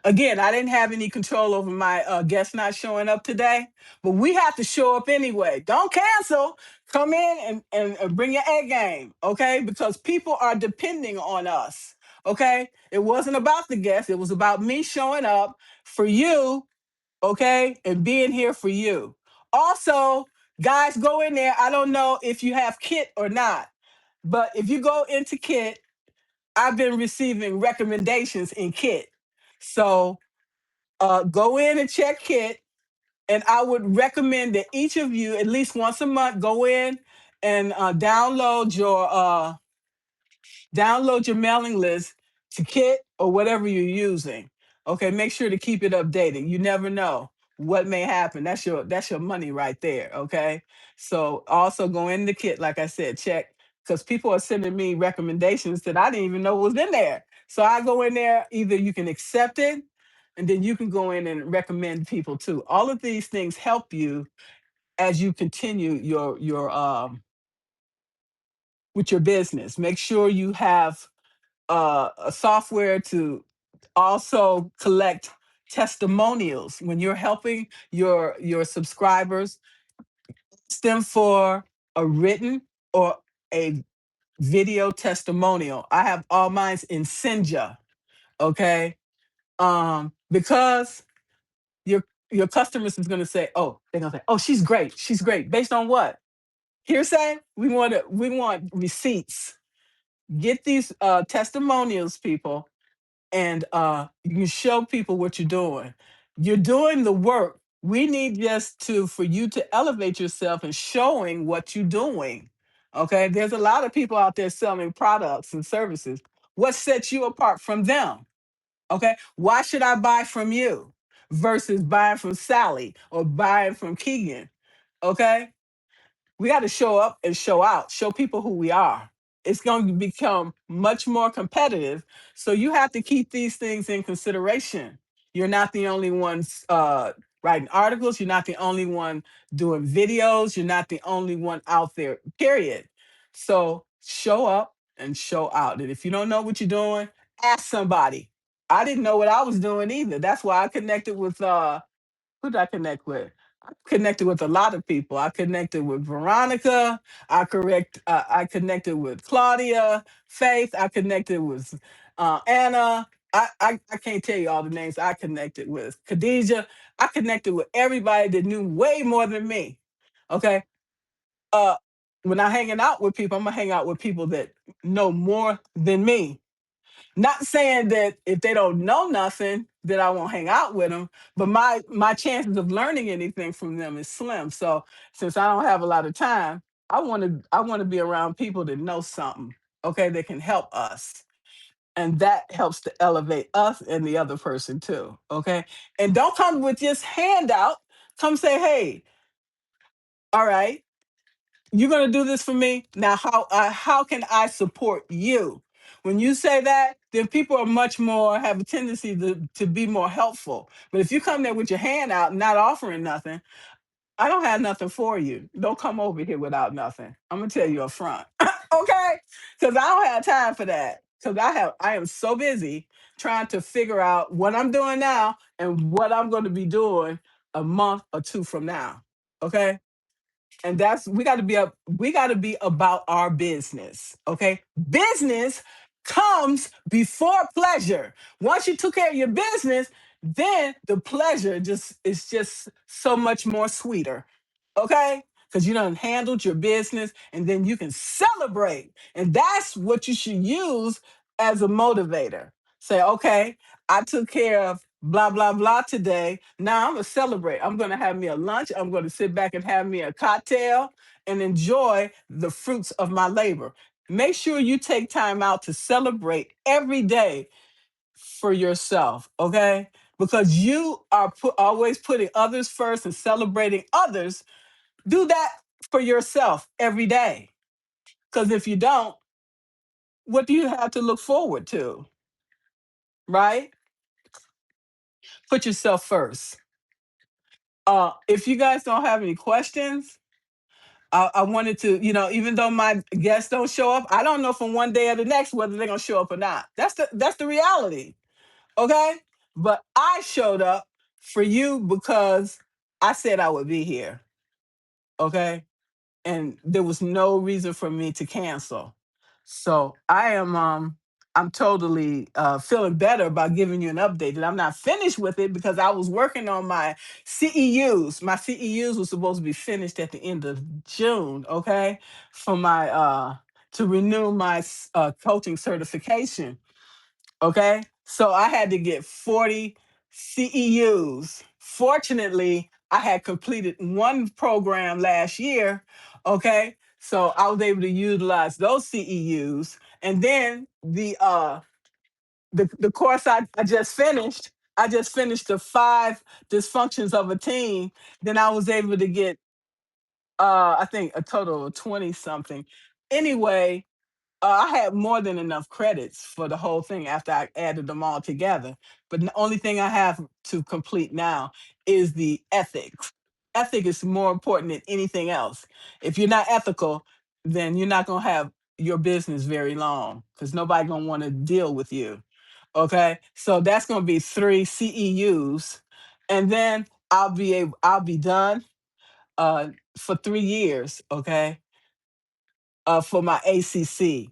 Speaker 1: Again, I didn't have any control over my guests not showing up today, but we have to show up anyway. Don't cancel. Come in and bring your A game, okay? Because people are depending on us. Okay. It wasn't about the guests. It was about me showing up for you. Okay. And being here for you. Also, guys, go in there. I don't know if you have Kit or not, but if you go into Kit, I've been receiving recommendations in Kit. So go in and check Kit. And I would recommend that each of you, at least once a month, go in and download your mailing list to Kit or whatever you're using. Okay, make sure to keep it updated. You never know what may happen. That's your money right there. Okay, so also go in the Kit, like I said, check, because people are sending me recommendations that I didn't even know was in there. So I go in there. Either you can accept it, and then you can go in and recommend people too. All of these things help you as you continue your with your business. Make sure you have a software to also collect testimonials when you're helping your subscribers. Ask them for a written or a video testimonial. I have all mine in Senja. Okay, because your customers is going to say, oh, they're going to say, oh, she's great, based on what? Hearsay. We want receipts. Get these testimonials, people, and you can show people what you're doing. You're doing the work. We need just to for you to elevate yourself and showing what you're doing. Okay, there's a lot of people out there selling products and services. What sets you apart from them? Okay, why should I buy from you versus buying from Sally or buying from Keegan? Okay, we got to show up and show out, show people who we are. It's going to become much more competitive. So you have to keep these things in consideration. You're not the only ones writing articles. You're not the only one doing videos. You're not the only one out there, period. So show up and show out. And if you don't know what you're doing, ask somebody. I didn't know what I was doing either. That's why I connected with who did I connect with? I connected with a lot of people. I connected with Veronica. I connected with Claudia, Faith. I connected with Anna. I can't tell you all the names I connected with. Khadijah. I connected with everybody that knew way more than me. Okay. Uh, when I hanging out with people, I'm gonna hang out with people that know more than me. Not saying that if they don't know nothing, that I won't hang out with them, but my chances of learning anything from them is slim. So since I don't have a lot of time, I want to be around people that know something, okay, that can help us. And that helps to elevate us and the other person too. Okay. And don't come with just handout. Come say, hey, all right, you're going to do this for me. Now, how can I support you? When you say that, then people are much more have a tendency to be more helpful. But if you come there with your hand out, not offering nothing, I don't have nothing for you. Don't come over here without nothing. I'm gonna tell you up front, okay? Because I don't have time for that. Because I am so busy trying to figure out what I'm doing now and what I'm going to be doing a month or two from now. Okay, and that's we got to be about our business. Okay, business comes before pleasure. Once you took care of your business, then the pleasure just is just so much more sweeter. Okay, because you done handled your business, and then you can celebrate, and that's what you should use as a motivator. Say, okay, I took care of blah blah blah today. Now I'm gonna celebrate. I'm gonna have me a lunch. I'm gonna sit back and have me a cocktail and enjoy the fruits of my labor. Make sure you take time out to celebrate every day for yourself, okay? Because you are always putting others first and celebrating others. Do that for yourself every day. Because if you don't, what do you have to look forward to, right? Put yourself first. If you guys don't have any questions, I wanted to, even though my guests don't show up, I don't know from one day or the next whether they're gonna show up or not. That's the reality. Okay? But I showed up for you because I said I would be here. Okay? And there was no reason for me to cancel. So I am I'm totally feeling better about giving you an update. And I'm not finished with it because I was working on my CEUs. My CEUs was supposed to be finished at the end of June, okay? For my to renew my coaching certification, okay? So I had to get 40 CEUs. Fortunately, I had completed one program last year, okay? So I was able to utilize those CEUs, and then the course I just finished the five dysfunctions of a team. Then I was able to get I think a total of 20 something. Anyway, I had more than enough credits for the whole thing after I added them all together. But the only thing I have to complete now is the ethics. Ethic is more important than anything else. If you're not ethical, then you're not gonna have your business very long because nobody gonna want to deal with you. Okay, so that's gonna be three CEUs, and then I'll be done uh, for 3 years. Okay, for my ACC,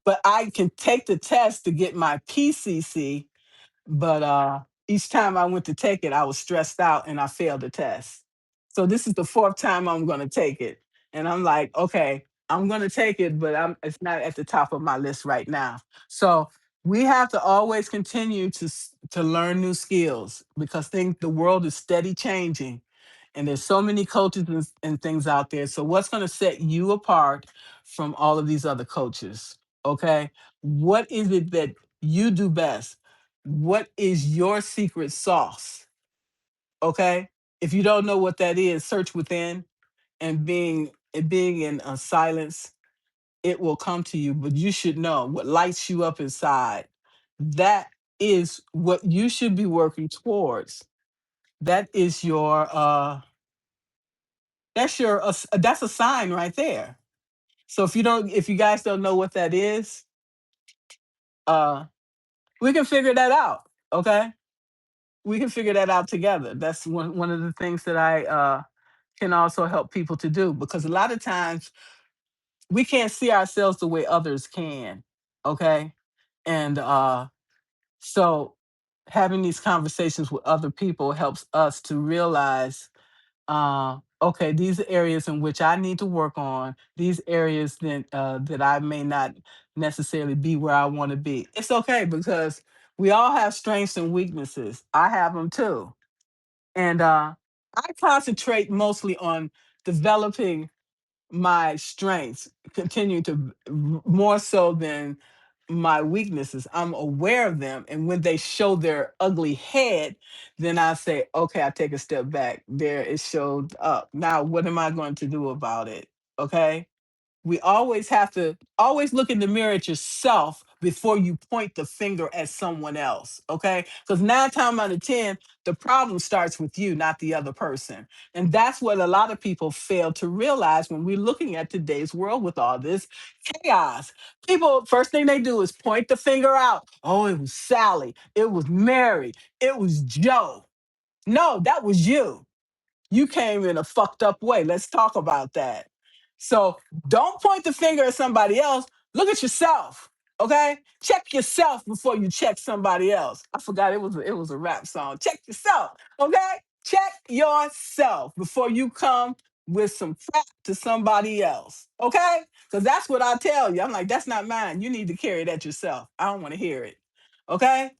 Speaker 1: but I can take the test to get my PCC. But each time I went to take it, I was stressed out and I failed the test. So this is the fourth time I'm going to take it, and I'm like, okay, I'm going to take it, but it's not at the top of my list right now. So we have to always continue to learn new skills because the world is steady changing, and there's so many coaches and things out there. So what's going to set you apart from all of these other coaches? Okay, what is it that you do best? What is your secret sauce? Okay, if you don't know what that is, search within, and being in silence, it will come to you. But you should know what lights you up inside. That is what you should be working towards. That is your that's a sign right there. So if you guys don't know what that is, uh we can figure that out. Okay, we can figure that out together. That's one of the things that I can also help people to do, because a lot of times we can't see ourselves the way others can. Okay, and so having these conversations with other people helps us to realize, okay, these are areas in which I need to work on. These areas that I may not necessarily be where I want to be. It's okay because we all have strengths and weaknesses. I have them too, and I concentrate mostly on developing my strengths, continue to more so than my weaknesses. I'm aware of them, and when they show their ugly head, then I say, okay, I take a step back. There, it showed up. Now, what am I going to do about it? Okay, we always have to always look in the mirror at yourself before you point the finger at someone else. Okay, because 9 times out of 10 the problem starts with you, not the other person. And that's what a lot of people fail to realize when we're looking at today's world with all this chaos. People, first thing they do is point the finger out. Oh, it was Sally, it was Mary, it was Joe. No, that was you. You came in a fucked up way. Let's talk about that. So don't point the finger at somebody else. Look at yourself. Okay? Check yourself before you check somebody else. I forgot it was a rap song. Check yourself. Okay? Check yourself before you come with some crap to somebody else. Okay? Because that's what I tell you. I'm like, that's not mine. You need to carry that yourself. I don't want to hear it. Okay?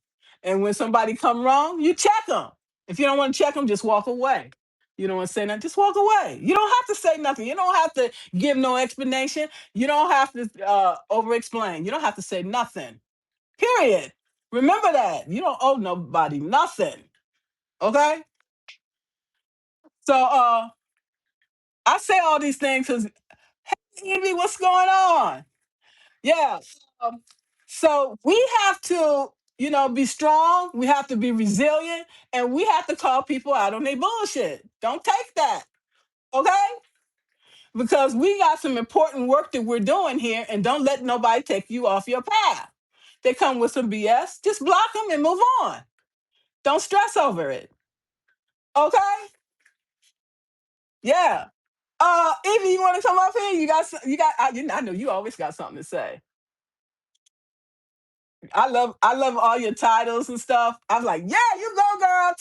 Speaker 1: And when somebody come wrong, you check them. If you don't want to check them, just walk away. You don't want to say nothing, just walk away. You don't have to say nothing. You don't have to give no explanation. You don't have to over explain. You don't have to say nothing. Period. Remember that. You don't owe nobody nothing. Okay? So I say all these things because, hey, Evie, what's going on? Yeah. Um, so we have to, be strong. We have to be resilient, and we have to call people out on their bullshit. Don't take that. Okay? Because we got some important work that we're doing here, and don't let nobody take you off your path. They come with some BS, just block them and move on. Don't stress over it. Okay? Yeah. Evie, you want to come up here? You got I know you always got something to say. I love all your titles and stuff. I was like, yeah, you go, girl.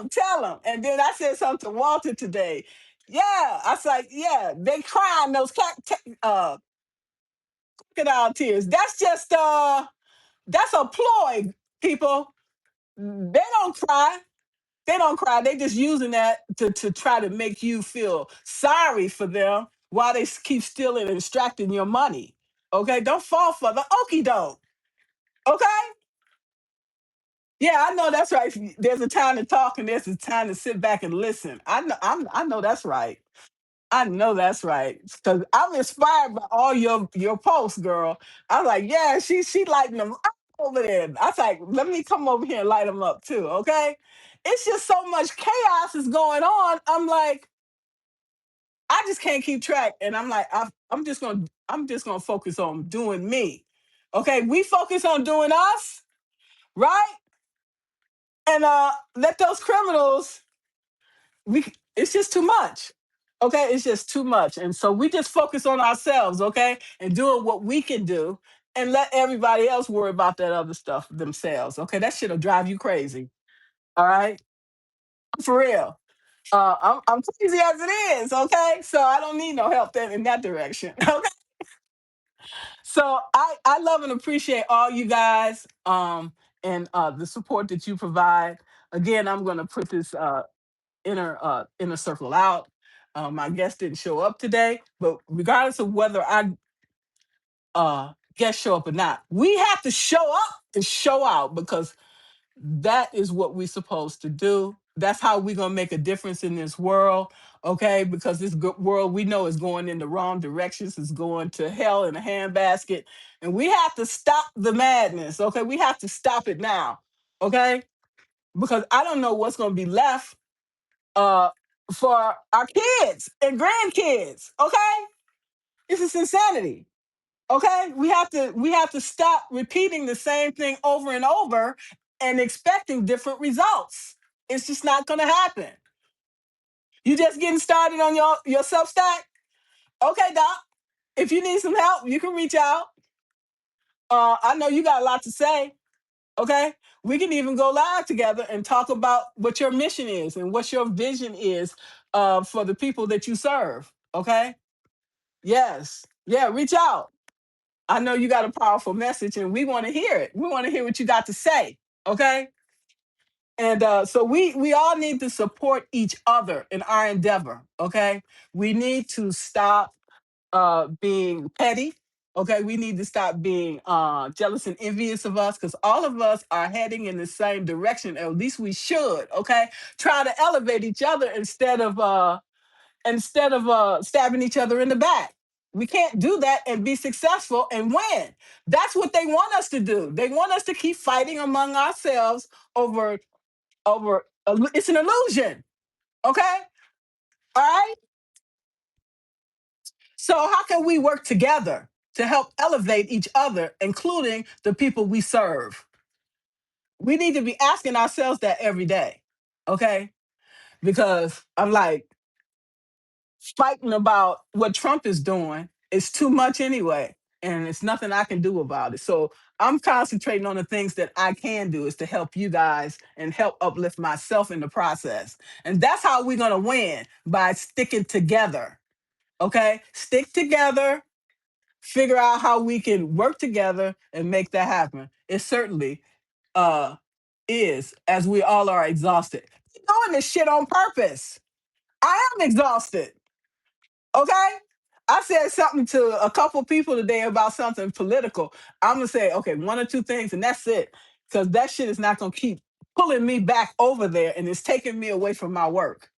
Speaker 1: Tell them. And then I said something to Walter today. Yeah, I was like, yeah, they crying those crocodile tears. That's a ploy, people. They don't cry. They don't cry. They just using that to try to make you feel sorry for them while they keep stealing and extracting your money. Okay, don't fall for the okey doke. Okay. Yeah, I know that's right. There's a time to talk and there's a time to sit back and listen. I know that's right. I know that's right. Because I'm inspired by all your posts, girl. I'm like, yeah, she lighting them up over there. I was like, let me come over here and light them up too. Okay. It's just so much chaos is going on. I'm like, I just can't keep track. And I'm like, I'm just gonna focus on doing me. Okay. We focus on doing us, right? And let those criminals, it's just too much. Okay, it's just too much. And so we just focus on ourselves, okay, and doing what we can do and let everybody else worry about that other stuff themselves. Okay, that shit'll drive you crazy. All right. For real. I'm crazy as it is, okay? So I don't need no help in that direction. Okay. So I love and appreciate all you guys and the support that you provide. Again, I'm gonna put this inner circle out. My guest didn't show up today, but regardless of whether I guest show up or not, we have to show up and show out because that is what we're supposed to do. That's how we're gonna make a difference in this world, okay? Because this world we know is going in the wrong directions, is going to hell in a handbasket, and we have to stop the madness, okay? We have to stop it now, okay? Because I don't know what's gonna be left uh for our kids and grandkids. Okay, this is insanity. Okay, we have to stop repeating the same thing over and over and expecting different results. It's just not going to happen. You just getting started on your Substack. Okay, doc, if you need some help you can reach out. I know you got a lot to say. Okay, we can even go live together and talk about what your mission is and what your vision is for the people that you serve. Okay, yes, yeah, reach out. I know you got a powerful message and we want to hear it. We want to hear what you got to say. Okay, and so we all need to support each other in our endeavor. Okay, we need to stop being petty. Okay, we need to stop being jealous and envious of us because all of us are heading in the same direction. At least we should. Okay, try to elevate each other instead of stabbing each other in the back. We can't do that and be successful and win. That's what they want us to do. They want us to keep fighting among ourselves over it's an illusion. Okay, all right. So, how can we work together to help elevate each other, including the people we serve? We need to be asking ourselves that every day, okay? Because I'm like, fighting about what Trump is doing is too much anyway, and it's nothing I can do about it. So, I'm concentrating on the things that I can do is to help you guys and help uplift myself in the process. And that's how we're going to win by sticking together, okay? Stick together, figure out how we can work together and make that happen. It certainly uh is, as we all are exhausted. You're doing this shit on purpose. I am exhausted. Okay. I said something to a couple people today about something political. I'm gonna say, okay, one or two things, and that's it. Because that shit is not gonna keep pulling me back over there and it's taking me away from my work.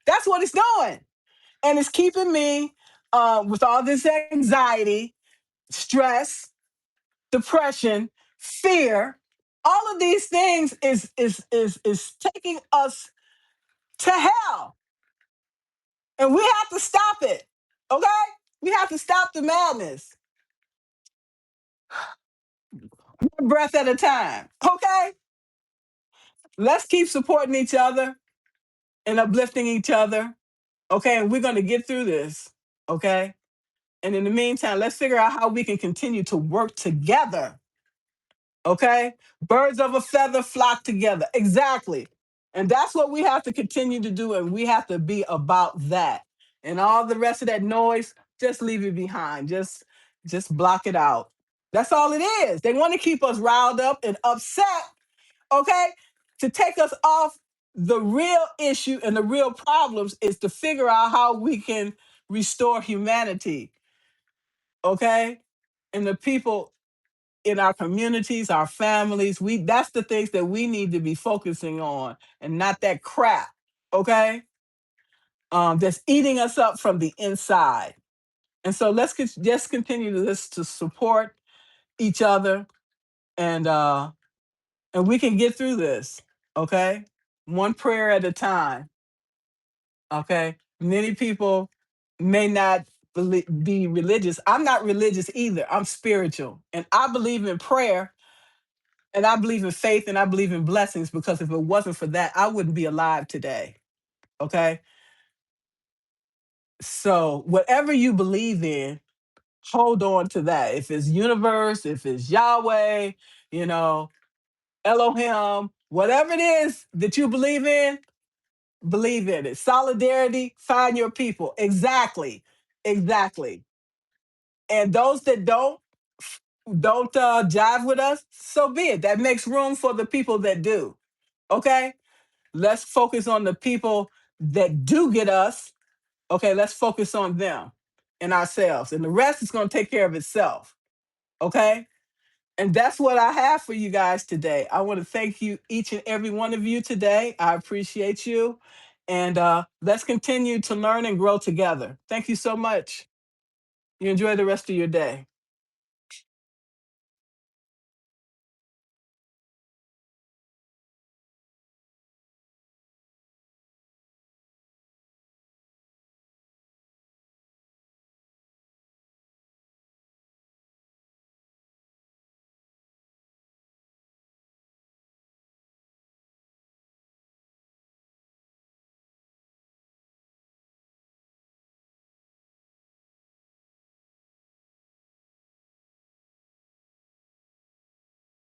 Speaker 1: That's what it's doing. And it's keeping me with all this anxiety, stress, depression, fear, all of these things is taking us to hell. And we have to stop it. Okay? We have to stop the madness. One breath at a time. Okay? Let's keep supporting each other and uplifting each other. Okay? And we're going to get through this. Okay? And in the meantime, let's figure out how we can continue to work together. Okay? Birds of a feather flock together. Exactly. And that's what we have to continue to do. And we have to be about that. And all the rest of that noise, just leave it behind. Just block it out. That's all it is. They want to keep us riled up and upset, okay? To take us off the real issue and the real problems is to figure out how we can restore humanity, okay? And the people in our communities, our families, that's the things that we need to be focusing on and not that crap, okay? That's eating us up from the inside. And so just continue to support each other and and we can get through this, okay? One prayer at a time, okay? Many people may not be religious. I'm not religious either. I'm spiritual. And I believe in prayer and I believe in faith and I believe in blessings because if it wasn't for that, I wouldn't be alive today, okay? So, whatever you believe in, hold on to that. If it's universe, if it's Yahweh, you know, Elohim, whatever it is that you believe in it. Solidarity, find your people. Exactly. Exactly. And those that don't jive with us, so be it. That makes room for the people that do. Okay? Let's focus on the people that do get us. Okay, let's focus on them and ourselves. And the rest is going to take care of itself. Okay? And that's what I have for you guys today. I want to thank you, each and every one of you today. I appreciate you. And let's continue to learn and grow together. Thank you so much. You enjoy the rest of your day.